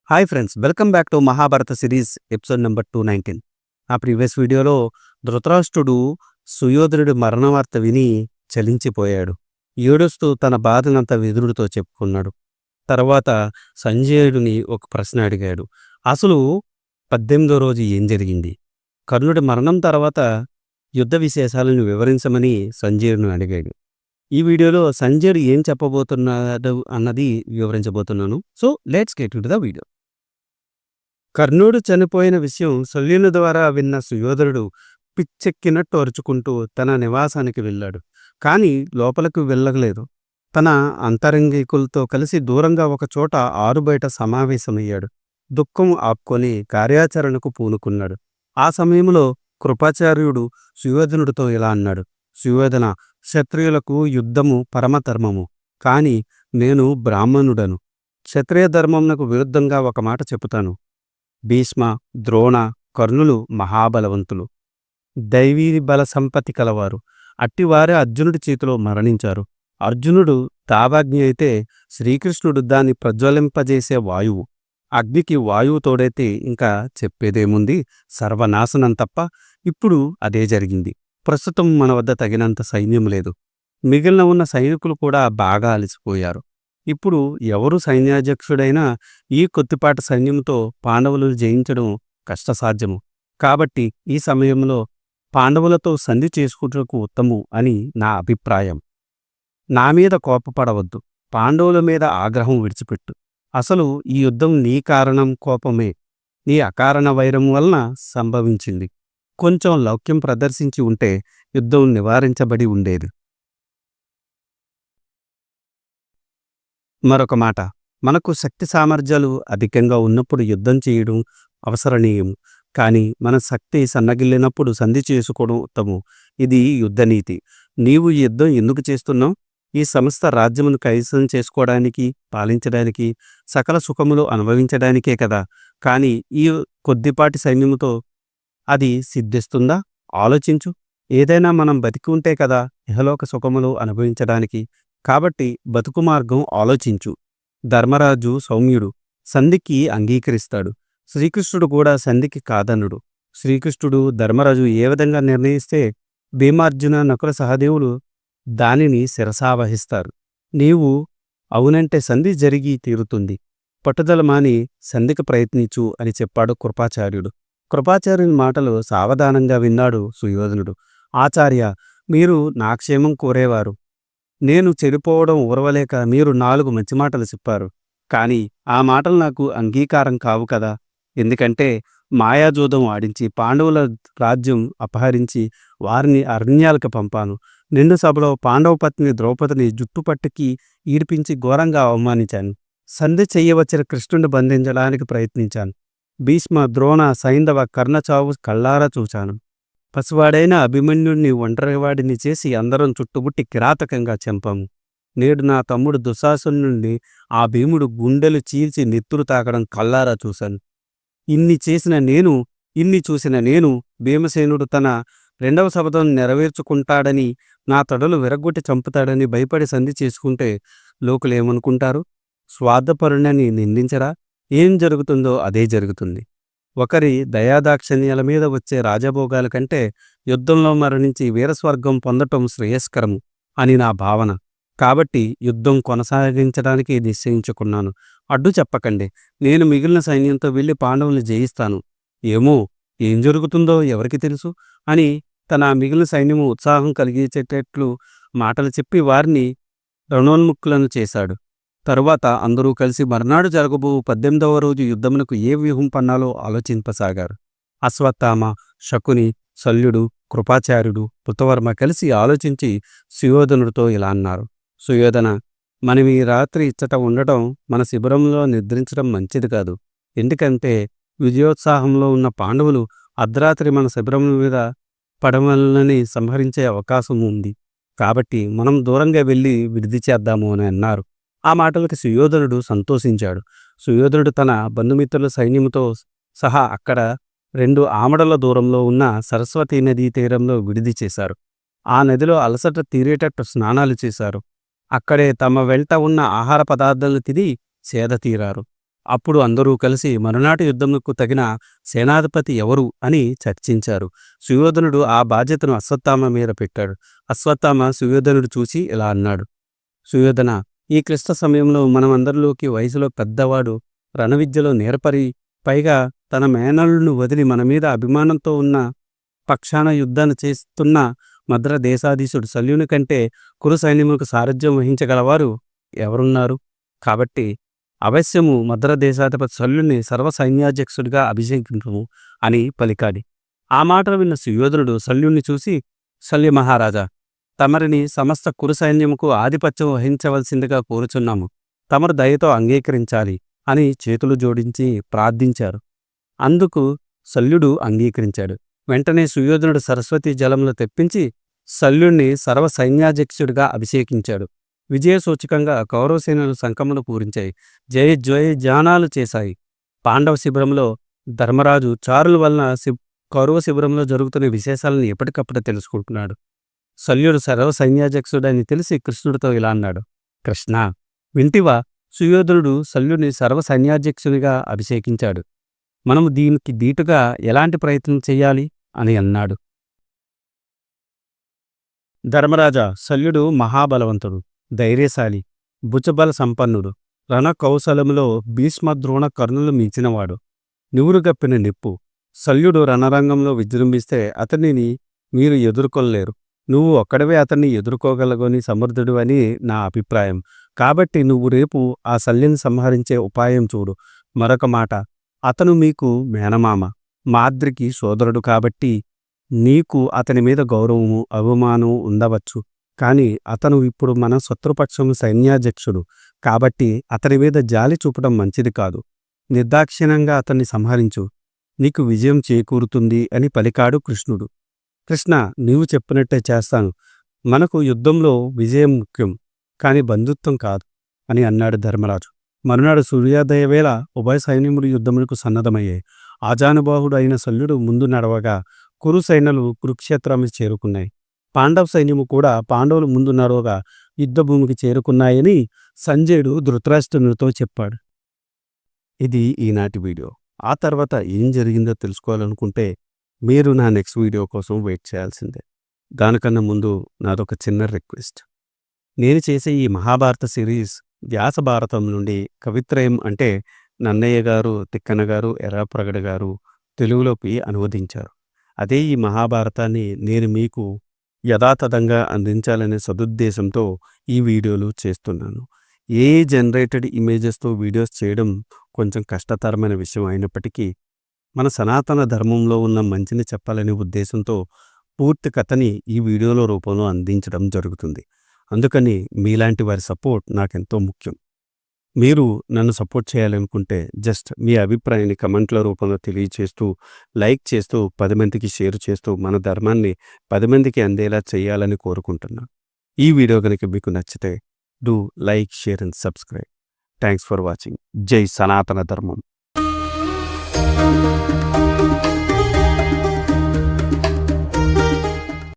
Hi friends, welcome back to Mahabharata series episode number 219. ఆ previous వీడియోలో ధృతరాష్ట్రుడు సుయోధనుడి మరణ వార్త విని చలించిపోయాడు. ఏడుస్తూ తన బాధనంతా విదురుడితో చెప్పుకున్నాడు. తర్వాత సంజయుడిని ఒక ప్రశ్న అడిగాడు. అసలు 18వ రోజు ఏం జరిగింది? కర్ణుడి మరణం తర్వాత యుద్ధ విశేషాలను వివరించమని సంజయుడిని అడిగాడు. ఈ వీడియోలో సంజయుడు ఏం చెప్పబోతున్నాడు అన్నది వివరించబోతున్నాను. So let's get to the video. కర్ణుడు చనిపోయిన విషయం శల్యుని ద్వారా విన్న సుయోధనుడు పిచ్చెక్కినట్టు అరుచుకుంటూ తన నివాసానికి వెళ్ళాడు. కాని లోపలకు వెళ్ళలేదు. తన అంతరంగికులతో కలిసి దూరంగా ఒకచోట ఆరుబయట సమావేశమయ్యాడు. దుఃఖం ఆపుకొని కార్యాచరణకు పూనుకున్నాడు. ఆ సమయంలో కృపాచార్యుడు సుయోధనుడితో ఇలా అన్నాడు. సుయోధన, క్షత్రియులకు యుద్ధము పరమధర్మము. కాని నేను బ్రాహ్మణుడను. క్షత్రియ ధర్మమునకు విరుద్ధంగా ఒక మాట చెబుతాను. భీష్మ, ద్రోణ, కర్ణులు మహాబలవంతులు, దైవీ బల సంపత్తి కలవారు. అట్టివారే అర్జునుడి చేతిలో మరణించారు. అర్జునుడు దావాగ్ని అయితే శ్రీకృష్ణుడు దాన్ని ప్రజ్వలింపజేసే వాయువు. అగ్నికి వాయువు తోడైతే ఇంకా చెప్పేదేముంది, సర్వనాశనం తప్ప. ఇప్పుడు అదే జరిగింది. ప్రస్తుతం మన వద్ద తగినంత సైన్యం లేదు. మిగిలిన ఉన్న సైనికులు కూడా బాగా అలసిపోయారు. ఇప్పుడు ఎవరు సైన్యాధ్యక్షుడైనా ఈ కొద్దిపాటి సైన్యంతో పాండవులను జయించడం కష్టసాధ్యము. కాబట్టి ఈ సమయంలో పాండవులతో సంధి చేసుకుంటకు ఉత్తము అని నా అభిప్రాయం. నా మీద కోపపడవద్దు. పాండవుల మీద ఆగ్రహం విడిచిపెట్టు. అసలు ఈ యుద్ధం నీ కారణం కోపమే. నీ అకారణ వైరం వలన సంభవించింది. కొంచెం లౌక్యం ప్రదర్శించి ఉంటే యుద్ధం నివారించబడి ఉండేది. మరొక మాట, మనకు శక్తి సామర్థ్యాలు అధికంగా ఉన్నప్పుడు యుద్ధం చేయడం అవసరనీయం. కానీ మన శక్తి సన్నగిల్లినప్పుడు సంధి చేసుకోవడం ఉత్తమం. ఇది యుద్ధనీతి. నీవు ఈ యుద్ధం ఎందుకు చేస్తున్నావు? ఈ సమస్త రాజ్యమును కైవసం చేసుకోవడానికి, పాలించడానికి, సకల సుఖములు అనుభవించడానికే కదా. కానీ ఈ కొద్దిపాటి సైన్యముతో అది సిద్ధిస్తుందా? ఆలోచించు. ఏదైనా మనం బతికి ఉంటే కదా ఇహలోక సుఖములు అనుభవించడానికి. కాబట్టి బతుకు మార్గం ఆలోచించు. ధర్మరాజు సౌమ్యుడు, సంధికి అంగీకరిస్తాడు. శ్రీకృష్ణుడు కూడా సంధికి కాదనుడు. శ్రీకృష్ణుడు ధర్మరాజు ఏ విధంగా నిర్ణయిస్తే భీమార్జున నకుల సహదేవులు దానిని శిరసావహిస్తారు. నీవు అవునంటే సంధి జరిగి తీరుతుంది. పట్టుదల మాని సంధికి ప్రయత్నించు అని చెప్పాడు కృపాచార్యుడు. కృపాచార్యుని మాటలు సావధానంగా విన్నాడు సుయోధనుడు. ఆచార్య, మీరు నా క్షేమం కోరేవారు. నేను చెడిపోవడం ఊరవలేక మీరు 4 మంచి మాటలు చెప్పారు. కాని ఆ మాటలు నాకు అంగీకారం కావు కదా. ఎందుకంటే మాయాజూదం ఆడించి పాండవుల రాజ్యం అపహరించి వారిని అరణ్యాలకు పంపాను. నిండు సభలో పాండవ పత్ని ద్రౌపదిని జుట్టుపట్టుకి ఈడిపించి ఘోరంగా అవమానించాను. సంధి చెయ్యవచ్చిన కృష్ణుని బంధించడానికి ప్రయత్నించాను. భీష్మ, ద్రోణ, సైంధవ, కర్ణచావు కళ్ళారా చూచాను. పసివాడైన అభిమన్యుణ్ణి ఒంటరివాడిని చేసి అందరం చుట్టుముట్టి కిరాతకంగా చంపాము. నేడు నా తమ్ముడు దుశ్శాసనుణ్ణి ఆ భీముడు గుండెలు చీల్చి నెత్తురు తాకడం కళ్ళారా చూశాను. ఇన్ని చూసిన నేను భీమసేనుడు తన 2వ శపథం నెరవేర్చుకుంటాడని, నా తొడలు విరగ్గొట్టి చంపుతాడని భయపడి సంధి చేసుకుంటే లోకులేమనుకుంటారు? స్వార్థపరుణని నిందించరా? ఏం జరుగుతుందో అదే జరుగుతుంది. ఒకరి దయాదాక్షిణ్యాల మీద వచ్చే రాజభోగాల కంటే యుద్ధంలో మరణించి వీరస్వర్గం పొందటం శ్రేయస్కరము అని నా భావన. కాబట్టి యుద్ధం కొనసాగించడానికి నిశ్చయించుకున్నాను. అడ్డు చెప్పకండి. నేను మిగిలిన సైన్యంతో వెళ్లి పాండవుల్ని జయిస్తాను. ఏమో ఏం జరుగుతుందో ఎవరికి తెలుసు అని తన మిగిలిన సైన్యము ఉత్సాహం కలిగించేటట్లు మాటలు చెప్పి వారిని రణోన్ముక్కులను చేశాడు. తరువాత అందరూ కలిసి మర్నాడు జరగబో 18వ రోజు యుద్ధమునకు ఏ వ్యూహం పన్నాలో ఆలోచింపసాగారు. అశ్వత్థామ, శకుని, శల్యుడు, కృపాచార్యుడు, కృతవర్మ కలిసి ఆలోచించి సుయోధనుడితో ఇలా అన్నారు. సుయోధన, మనం ఈ రాత్రి ఇచ్చట ఉండటం, మన శిబిరంలో నిద్రించడం మంచిది కాదు. ఎందుకంటే విజయోత్సాహంలో ఉన్న పాండవులు అర్ధరాత్రి మన శిబిరం మీద పడవలని సంహరించే అవకాశం ఉంది. కాబట్టి మనం దూరంగా వెళ్ళి విడిది చేద్దాము అని అన్నారు. ఆ మాటలకి సుయోధనుడు సంతోషించాడు. సుయోధనుడు తన బంధుమిత్రుల సైన్యముతో సహా అక్కడ 2 ఆమడల దూరంలో ఉన్న సరస్వతీ నదీ తీరంలో విడిది చేశారు. ఆ నదిలో అలసట తీరేటట్టు స్నానాలు చేశారు. అక్కడే తమ వెంట ఉన్న ఆహార పదార్థాలు తిని సేద తీరారు. అప్పుడు అందరూ కలిసి మరునాటి యుద్ధమునకు తగిన సేనాధిపతి ఎవరు అని చర్చించారు. సుయోధనుడు ఆ బాధ్యతను అశ్వత్థామ మీద పెట్టాడు. అశ్వత్థామ సుయోధనుడు చూసి ఇలా అన్నాడు: సుయోధన, ఈ క్లిష్ట సమయంలో మనమందరిలోకి వయసులో పెద్దవాడు, రణవిద్యలో నేర్పరి, పైగా తన మేనల్లును వదిలి మన మీద అభిమానంతో ఉన్న పక్షాన యుద్ధాన్ని చేస్తున్న మద్ర దేశాధీశుడు శల్యుని కంటే కురు సైన్యములకు సారథ్యం వహించగలవారు ఎవరున్నారు? కాబట్టి అవశ్యము మద్ర దేశాధిపతి శల్యుని సర్వసైన్యాధ్యక్షుడిగా అభిషేకించుము అని పలికాడి. ఆ మాటలు విన్న సుయోధనుడు శల్యుణ్ణి చూసి, శల్య మహారాజా, తమరిని సమస్త కురు సైన్యముకు ఆధిపత్యం వహించవలసిందిగా కోరుచున్నాము. తమరు దయతో అంగీకరించాలి అని చేతులు జోడించి ప్రార్థించారు. అందుకు శల్యుడు అంగీకరించాడు. వెంటనే సుయోధనుడు సరస్వతీ జలములు తెప్పించి శల్యుణ్ణి సర్వసైన్యాధ్యక్షుడిగా అభిషేకించాడు. విజయసూచకంగా కౌరవసేనలు శంఖములు పూరించాయి. జయ జయజానాలు చేశాయి. పాండవ శిబిరంలో ధర్మరాజు చారుల వలన కౌరవ శిబిరంలో జరుగుతున్న విశేషాలను ఎప్పటికప్పుడు తెలుసుకుంటున్నాడు. శల్యుడు సర్వసైన్యాధ్యక్షుడని తెలిసి కృష్ణుడితో ఇలా అన్నాడు: కృష్ణ, వింటివా? సుయోధనుడు శల్యుని సర్వసైన్యాధ్యక్షునిగా అభిషేకించాడు. మనము దీనికి దీటుగా ఎలాంటి ప్రయత్నం చెయ్యాలి అని అన్నాడు. ధర్మరాజా, శల్యుడు మహాబలవంతుడు, ధైర్యశాలి, భుజబల సంపన్నుడు, రణకౌశలములో భీష్మ ద్రోణ కర్ణులు మించినవాడు, నివురుగప్పిన నిప్పు. శల్యుడు రణరంగంలో విజృంభిస్తే అతనిని మీరు ఎదుర్కొనలేరు. నువ్వు ఒక్కడవే అతన్ని ఎదుర్కోగలగని సమర్థుడు అని నా అభిప్రాయం. కాబట్టి నువ్వు రేపు ఆ శల్యుని సంహరించే ఉపాయం చూడు. మరొక మాట, అతను మీకు మేనమామ, మాద్రికి సోదరుడు. కాబట్టి నీకు అతని మీద గౌరవము, అభిమానం ఉండవచ్చు. కాని అతను ఇప్పుడు మన శత్రుపక్షము సైన్యాధ్యక్షుడు. కాబట్టి అతని మీద జాలి చూపడం మంచిది కాదు. నిర్దాక్షిణ్యంగా అతన్ని సంహరించు, నీకు విజయం చేకూరుతుంది అని పలికాడు కృష్ణుడు. కృష్ణ, నీవు చెప్పినట్టే చేస్తాను. మనకు యుద్ధంలో విజయం ముఖ్యం, కాని బంధుత్వం కాదు అని అన్నాడు ధర్మరాజు. మరునాడు సూర్యోదయ వేళ ఉభయ సైన్యములు యుద్ధములకు సన్నద్ధమయ్యాయి. ఆజానుబాహుడు అయిన శల్యుడు ముందు నడవగా కురు సైన్యాలు కురుక్షేత్రానికి చేరుకున్నాయి. పాండవ సైన్యము కూడా పాండవులు ముందు నడవగా యుద్ధభూమికి చేరుకున్నాయని సంజయుడు ధృతరాష్ట్రునితో చెప్పాడు. ఇది ఈనాటి వీడియో. ఆ తర్వాత ఏం జరిగిందో తెలుసుకోవాలనుకుంటే మీరు నా నెక్స్ట్ వీడియో కోసం వెయిట్ చేయాల్సిందే. దానికన్నా ముందు నాదొక చిన్న రిక్వెస్ట్. నేను చేసే ఈ మహాభారత సిరీస్ వ్యాస భారతం నుండి కవిత్రయం అంటే నన్నయ్య గారు, తిక్కన గారు, ఎర్రాప్రగడ గారు తెలుగులోకి అనువదించారు. అదే ఈ మహాభారతాన్ని నేను మీకు యథాతథంగా అందించాలనే సదుద్దేశంతో ఈ వీడియోలు చేస్తున్నాను. ఏ జనరేటెడ్ ఇమేజెస్తో వీడియోస్ చేయడం కొంచెం కష్టతరమైన విషయం అయినప్పటికీ మన సనాతన ధర్మంలో ఉన్న మంచిని చెప్పాలనే ఉద్దేశంతో పూర్తి కథని ఈ వీడియోల రూపంలో అందించడం జరుగుతుంది. అందుకని మీలాంటి వారి సపోర్ట్ నాకెంతో ముఖ్యం. మీరు నన్ను సపోర్ట్ చేయాలనుకుంటే జస్ట్ మీ అభిప్రాయాన్ని కమెంట్ల రూపంలో తెలియచేస్తూ, లైక్ చేస్తూ, 10 మందికి షేర్ చేస్తూ మన ధర్మాన్ని 10 మందికి అందేలా చేయాలని కోరుకుంటున్నాను. ఈ వీడియో కనుక మీకు నచ్చితే do like, share and subscribe. Thanks for watching. జై సనాతన ధర్మం.